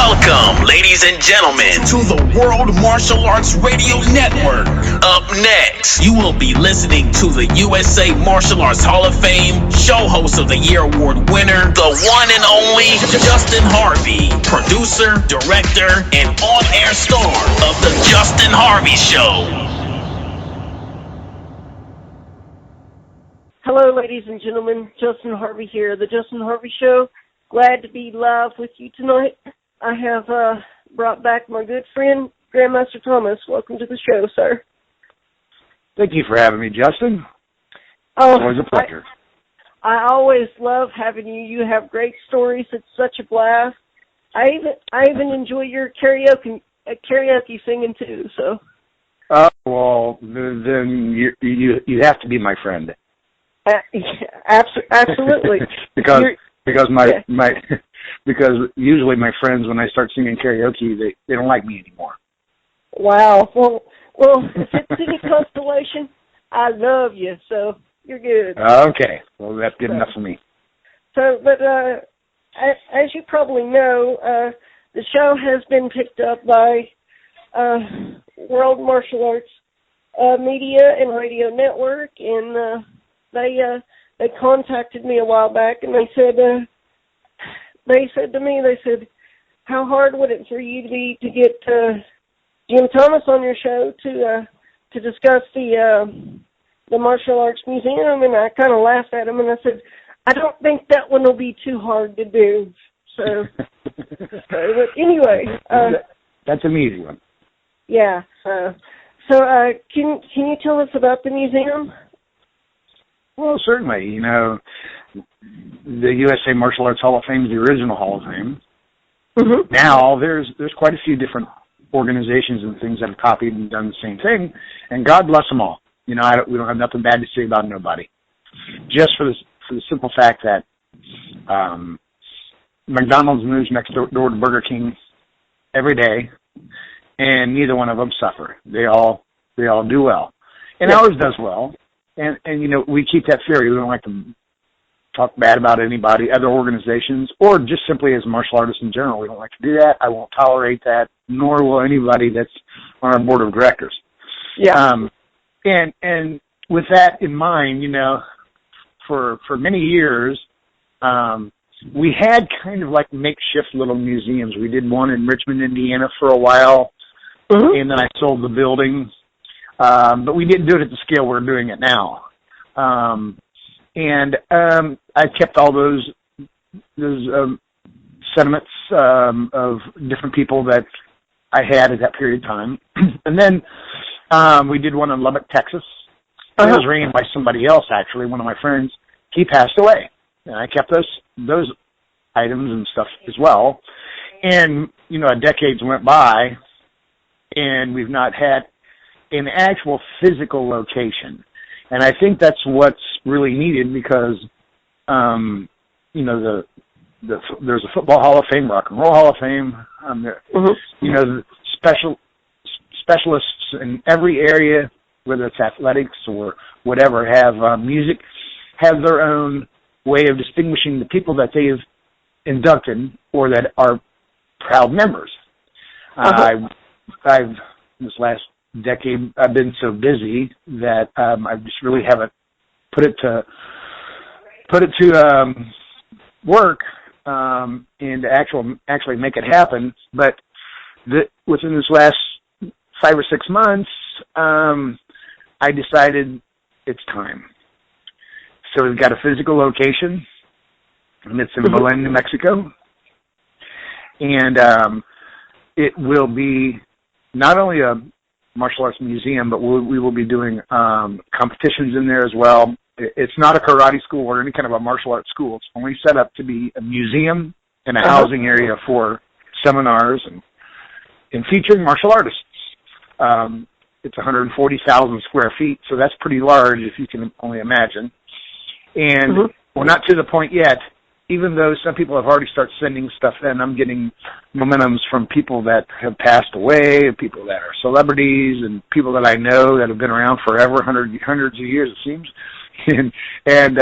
Welcome, ladies and gentlemen, to the World Martial Arts Radio Network. Up next, you will be listening to the USA Martial Arts Hall of Fame Show Host of the Year Award winner, the one and only Justin Harvey, producer, director, and on-air star of The Justin Harvey Show. Hello, ladies and gentlemen. Justin Harvey here, The Justin Harvey Show. Glad to be live with you tonight. I have brought back my good friend, Grandmaster Thomas. Welcome to the show, sir. Thank you for having me, Justin. Oh, it's always a pleasure. I always love having you. You have great stories. It's such a blast. I even enjoy your karaoke singing too. So. Well, then you have to be my friend. Absolutely. because usually my friends, when I start singing karaoke, they don't like me anymore. Wow. Well, if it's any consolation, I love you, so you're good. Okay. Well, that's good enough for me. So, but as you probably know, the show has been picked up by World Martial Arts Media and Radio Network, and they contacted me a while back, and they said to me, how hard would it for you to get Jim Thomas on your show to discuss the Martial Arts Museum? And I kind of laughed at him, and I said, I don't think that one will be too hard to do. So but anyway, that's an easy one. Yeah. So can you tell us about the museum? Well, certainly. You know, the USA Martial Arts Hall of Fame is the original Hall of Fame. Mm-hmm. Now, there's quite a few different organizations and things that have copied and done the same thing, and God bless them all. You know, we don't have nothing bad to say about nobody. Just for the simple fact that McDonald's moves next door to Burger King every day, and neither one of them suffer. They all do well, and ours does well. And you know, we keep that theory. We don't like to talk bad about anybody, other organizations, or just simply as martial artists in general. We don't like to do that. I won't tolerate that, nor will anybody that's on our board of directors. Yeah. And with that in mind, you know, for many years, we had kind of like makeshift little museums. We did one in Richmond, Indiana for a while, mm-hmm. and then I sold the building. But we didn't do it at the scale we're doing it now. I kept all those sentiments of different people that I had at that period of time. And then we did one in Lubbock, Texas. It was ran by somebody else, actually, one of my friends. He passed away. And I kept those items and stuff as well. And, you know, decades went by, and we've not had an actual physical location. And I think that's what's really needed because, you know, there's a Football Hall of Fame, Rock and Roll Hall of Fame, you know, specialists in every area, whether it's athletics or whatever, have music, have their own way of distinguishing the people that they've inducted or that are proud members. I've this last decade, I've been so busy that I just really haven't put it to work and to actually make it happen. But within this last 5 or 6 months, I decided it's time. So we've got a physical location, and it's in Belen, New Mexico, and it will be not only a martial arts museum, but we will be doing competitions in there as well. It's not a karate school or any kind of a martial arts school. It's only set up to be a museum and a housing area for seminars and featuring martial artists. It's 140,000 square feet, so that's pretty large if you can only imagine. And we're not to the point yet, even though some people have already started sending stuff in. I'm getting momentums from people that have passed away, people that are celebrities, and people that I know that have been around forever, hundreds of years, it seems. And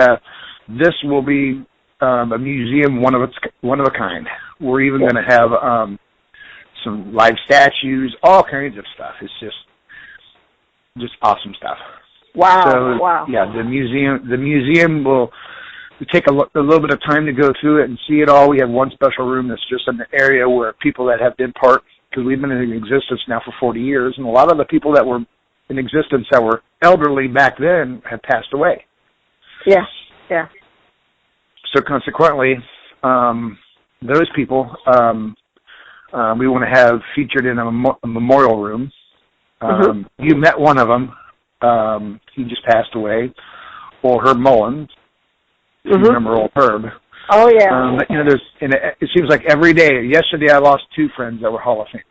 this will be a museum, one of a kind. We're even going to have some live statues, all kinds of stuff. It's just awesome stuff. Wow! So, wow! Yeah, the museum will take a little bit of time to go through it and see it all. We have one special room that's just in the area where people that have been part, because we've been in existence now for 40 years, and a lot of the people that were in existence that were elderly back then have passed away. Yeah, yeah. So consequently, those people we want to have featured in a memorial room. You met one of them. He just passed away. Or Herb Mullins. If you remember old Herb. Oh, yeah. It seems like every day. Yesterday I lost 2 friends that were Hall of Famers.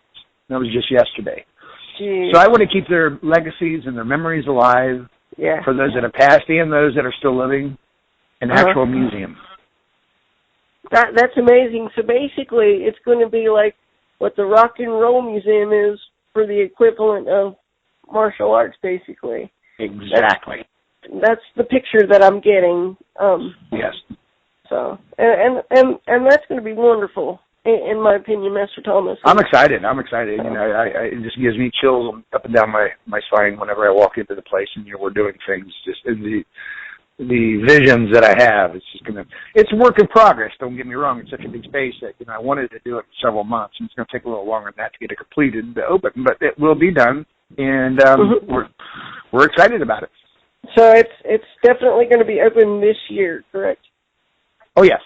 That was just yesterday. Jeez. So I want to keep their legacies and their memories alive for those that have passed and those that are still living in an actual museum. That's amazing. So basically it's going to be like what the Rock and Roll Museum is for the equivalent of martial arts, basically. Exactly. That's the picture that I'm getting. Yes. So, and that's going to be wonderful, in my opinion, Master Thomas. I'm excited. You know, it just gives me chills up and down my spine whenever I walk into the place and we're doing things. Just the visions that I have. It's a work in progress. Don't get me wrong. It's such a big space that I wanted to do it for several months, and it's going to take a little longer than that to get it completed and open, but it will be done, and we're excited about it. So it's definitely going to be open this year, correct? Oh, yes.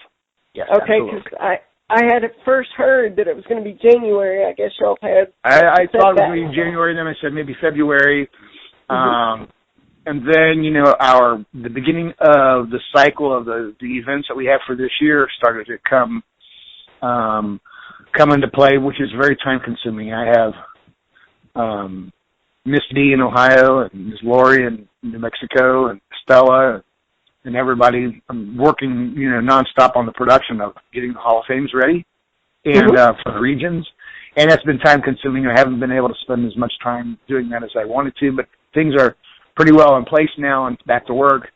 Yes, okay, because I had at first heard that it was going to be January. I guess y'all had... I thought it was going to be January, then I said maybe February. And then, the beginning of the cycle of the events that we have for this year started to come into play, which is very time-consuming. I have Miss D in Ohio and Miss Lori in New Mexico and Stella and everybody. I'm working, nonstop on the production of getting the Hall of Fames ready and for the regions. And that's been time-consuming. I haven't been able to spend as much time doing that as I wanted to, but things are pretty well in place now and back to work.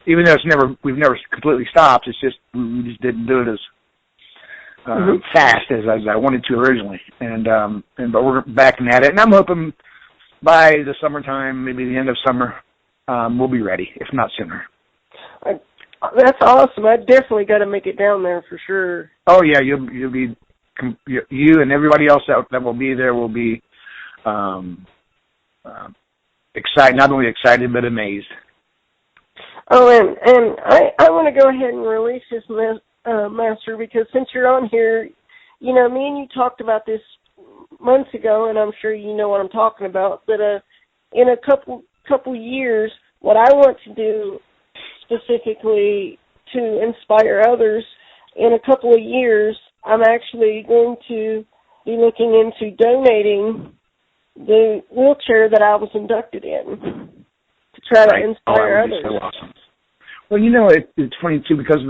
Even though we've never completely stopped. It's just we just didn't do it as fast as I wanted to originally. But we're back at it, and I'm hoping by the summertime, maybe the end of summer, we'll be ready, if not sooner. That's awesome. I definitely got to make it down there for sure. Oh yeah, you'll be you and everybody else that will be there will be excited, not only excited but amazed. Oh, and I want to go ahead and release this, Master, because since you're on here, me and you talked about this months ago, and I'm sure you know what I'm talking about. But in a couple years, what I want to do specifically to inspire others, in a couple of years, I'm actually going to be looking into donating the wheelchair that I was inducted in to try to inspire others. So awesome. Well, it's funny too, because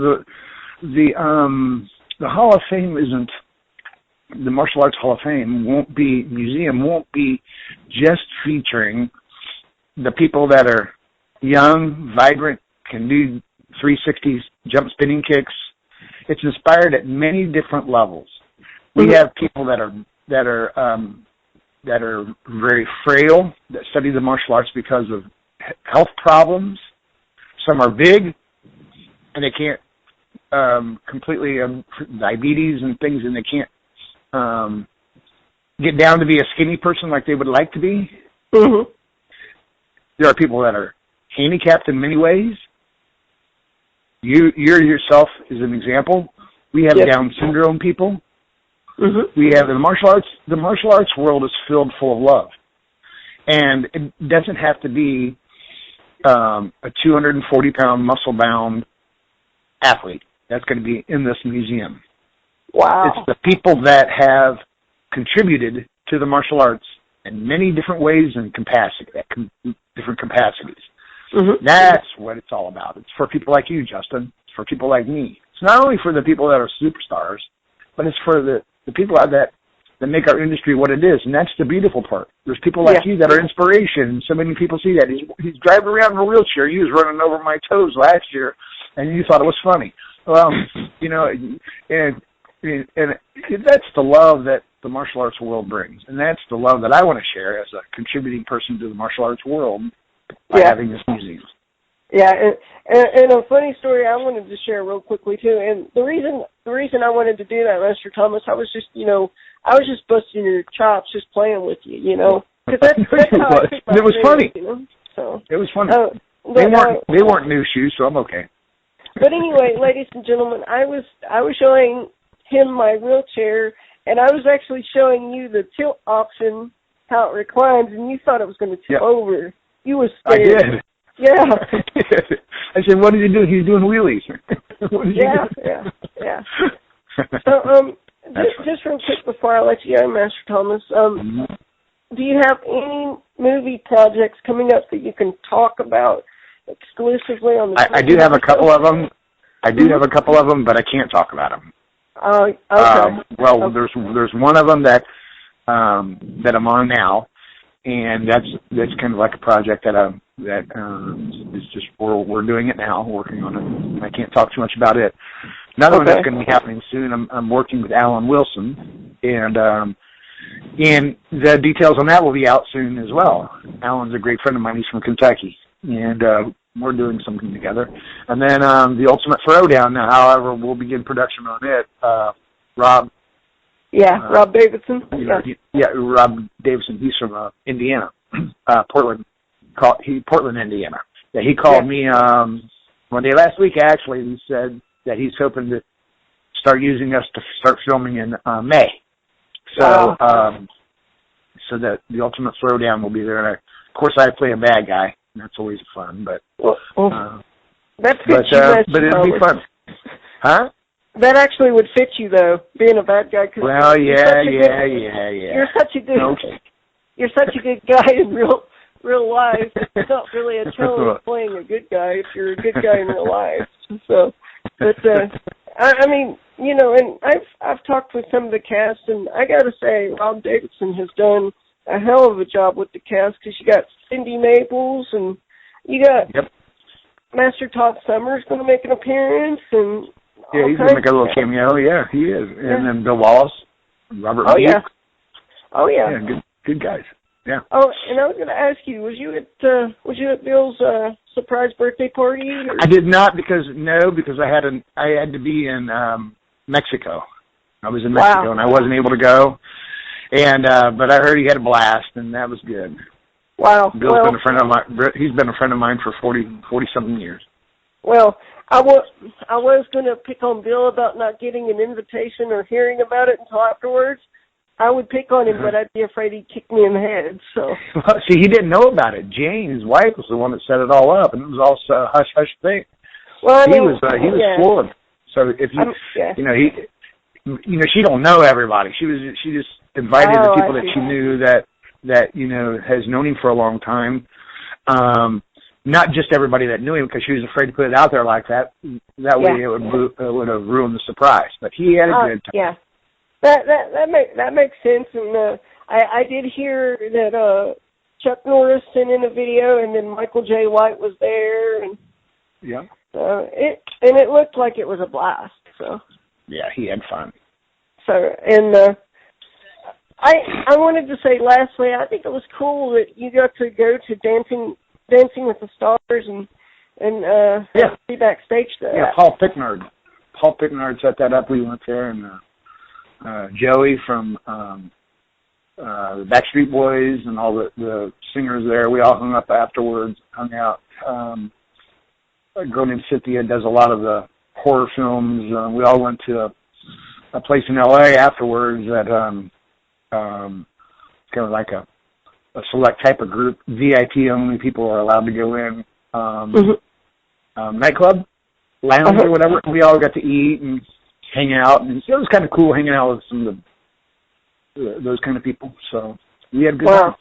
the Hall of Fame isn't. The Martial Arts Hall of Fame museum won't be just featuring the people that are young, vibrant, can do 360 jump spinning kicks. It's inspired at many different levels. We have people that are very frail, that study the martial arts because of health problems. Some are big, and they can't completely diabetes and things, and they can't get down to be a skinny person like they would like to be. There are people that are handicapped in many ways. You yourself is an example. We have Down syndrome people. We have the martial arts. The martial arts world is filled full of love, and it doesn't have to be a 240-pound muscle-bound athlete that's going to be in this museum. Wow! It's the people that have contributed to the martial arts in many different ways and different capacities. That's what it's all about. It's for people like you, Justin. It's for people like me. It's not only for the people that are superstars, but it's for the people that make our industry what it is, and that's the beautiful part. There's people like you that are inspiration. So many people see that. He's driving around in a wheelchair. He was running over my toes last year, and you thought it was funny. Well, and that's the love that the martial arts world brings. And that's the love that I want to share as a contributing person to the martial arts world by having this museum. Yeah, and a funny story I wanted to share real quickly too. And the reason I wanted to do that, Master Thomas, I was just busting your chops, just playing with you, you know. Cause that's how I it was funny. You know? So it was funny. They weren't new shoes, so I'm okay. But anyway, ladies and gentlemen, I was showing him my wheelchair, and I was actually showing you the tilt option, how it reclines, and you thought it was going to tip over. You were scared. I did. Yeah. I said, what did he do? He's doing wheelies. Yeah. So, just real quick before I let you go, Master Thomas, do you have any movie projects coming up that you can talk about exclusively on the I do have a couple of them. Have a couple of them, but I can't talk about them. Okay. There's one of them that I'm on now, and that's kind of like a project that is just we're doing it now, working on it. I can't talk too much about it. Another one that's going to be happening soon. I'm working with Alan Wilson, and the details on that will be out soon as well. Alan's a great friend of mine. He's from Kentucky, and we're doing something together. And then the Ultimate Throwdown, however, we'll begin production on it. Rob. Yeah, Rob Davidson. Rob Davidson. He's from Indiana, Portland, Indiana. Yeah, he called me one day last week. Actually, he said that he's hoping to start using us to start filming in May. So, so that the Ultimate Throwdown will be there. And of course, I play a bad guy. And that's always fun, but that fits you, but it'd be fun, huh? That actually would fit you though, being a bad guy. Cause You're such a good guy in real life. It's not really a challenge playing a good guy if you're a good guy in real life. So, but I mean, you know, and I've talked with some of the cast, and I got to say, Rob Davidson has done a hell of a job with the cast, because you got Cindy Maples, and you got Master Todd Summers going to make an appearance, and he's going to make a little cameo. Yeah, he is. And then Bill Wallace, Robert Meek. Good guys. Yeah. Oh, and I was going to ask you, was you at Bill's surprise birthday party? Or? I did not because I had to be in Mexico. I was in Mexico and I wasn't able to go. And but I heard he had a blast, and that was good. Wow. Bill's been a friend of mine. He's been a friend of mine for 40-something years. Well, I was going to pick on Bill about not getting an invitation or hearing about it until afterwards. I would pick on him, but I'd be afraid he'd kick me in the head. So. Well, see, he didn't know about it. Jane, his wife, was the one that set it all up, and it was all a hush-hush thing. Well, he was floored. So if she don't know everybody. She just invited the people that she knew that has known him for a long time. Not just everybody that knew him, because she was afraid to put it out there like that. That way it would have ruined the surprise. But he had a good time. Yeah, that makes sense. And I did hear that Chuck Norris sent in a video, and then Michael J. White was there, and it looked like it was a blast. So yeah, he had fun. So I wanted to say lastly, I think it was cool that you got to go to Dancing with the Stars and be backstage there. Yeah, Paul Picknard set that up. We went there, and Joey from the Backstreet Boys and all the singers there. We all hung up afterwards, hung out. A girl named Cynthia does a lot of the horror films. We all went to a place in L.A. afterwards that kind of like a select type of group, VIP only people are allowed to go in, nightclub, lounge or whatever. We all got to eat and hang out, and it was kind of cool hanging out with some of those kind of people. So we had a good time.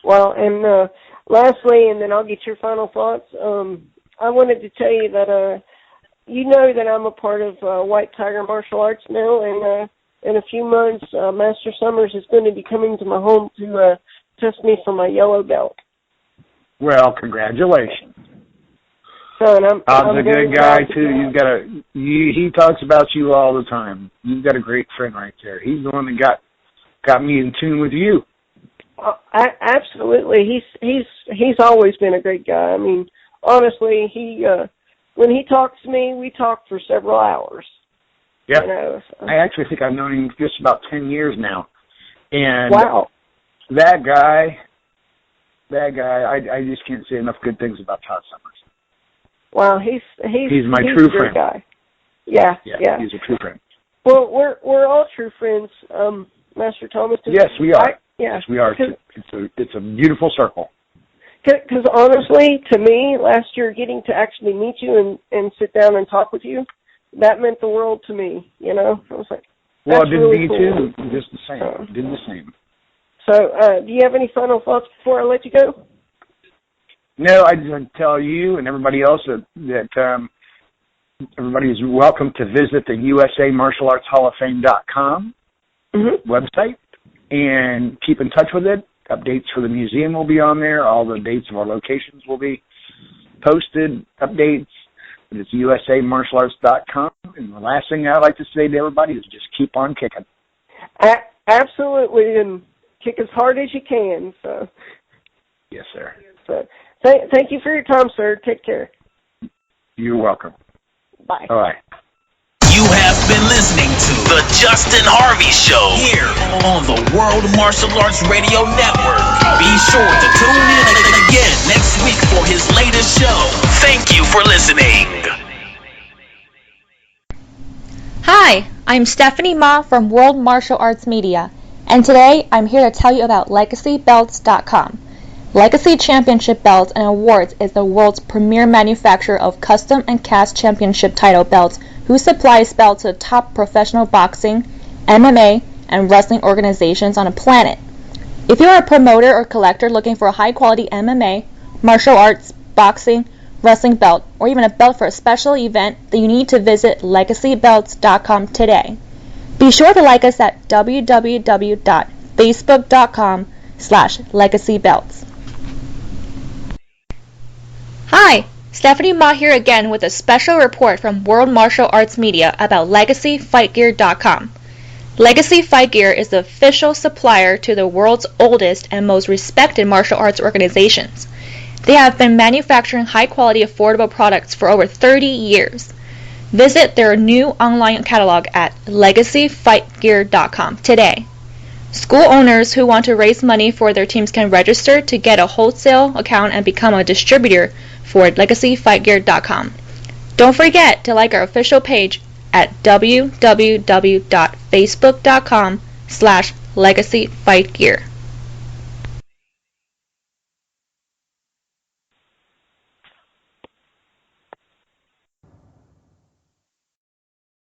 Well, and lastly, and then I'll get your final thoughts. I wanted to tell you that you know that I'm a part of White Tiger Martial Arts now, and in a few months, Master Summers is going to be coming to my home to test me for my yellow belt. Well, congratulations. So, and I'm a good guy too. He talks about you all the time. You've got a great friend right there. He's the one that got got me in tune with you. Absolutely. He's always been a great guy. I mean, honestly, he when he talks to me, we talk for several hours. Yeah. You know, so. I actually think I've known him just about 10 years now. And wow. That guy, I just can't say enough good things about Todd Summers. Wow, he's my true friend. Guy. Yeah. He's a true friend. Well, we're all true friends, Master Thomas. Yes, we are. Yes, we are. It's a beautiful circle. Because honestly, to me, last year getting to actually meet you and sit down and talk with you, that meant the world to me. You know, I was like, well, it did really me cool. too. Just the same. Did the same. So, do you have any final thoughts before I let you go? No, I just want to tell you and everybody else that everybody is welcome to visit the USA Martial Arts Hall of Fame.com website and keep in touch with it. Updates for the museum will be on there. All the dates of our locations will be posted. Updates. It's USAMartialArts.com. And the last thing I'd like to say to everybody is just keep on kicking. Absolutely, and kick as hard as you can. So. Yes, sir. So, thank you for your time, sir. Take care. You're welcome. Bye. All right. You have been listening to The Justin Harvey Show here on the World Martial Arts Radio Network. Be sure to tune in again next week for his latest show. Thank you for listening. Hi, I'm Stephanie Ma from World Martial Arts Media, and today I'm here to tell you about LegacyBelts.com. Legacy Championship Belts and Awards is the world's premier manufacturer of custom and cast championship title belts who supplies belts to the top professional boxing, MMA, and wrestling organizations on the planet. If you're a promoter or collector looking for a high-quality MMA, martial arts, boxing, wrestling belt, or even a belt for a special event, then you need to visit LegacyBelts.com today. Be sure to like us at www.facebook.com/LegacyBelts. Hi, Stephanie Ma here again with a special report from World Martial Arts Media about LegacyFightGear.com. Legacy Fight Gear is the official supplier to the world's oldest and most respected martial arts organizations. They have been manufacturing high-quality, affordable products for over 30 years. Visit their new online catalog at LegacyFightGear.com today. School owners who want to raise money for their teams can register to get a wholesale account and become a distributor for LegacyFightGear.com. Don't forget to like our official page at www.facebook.com/LegacyFightGear.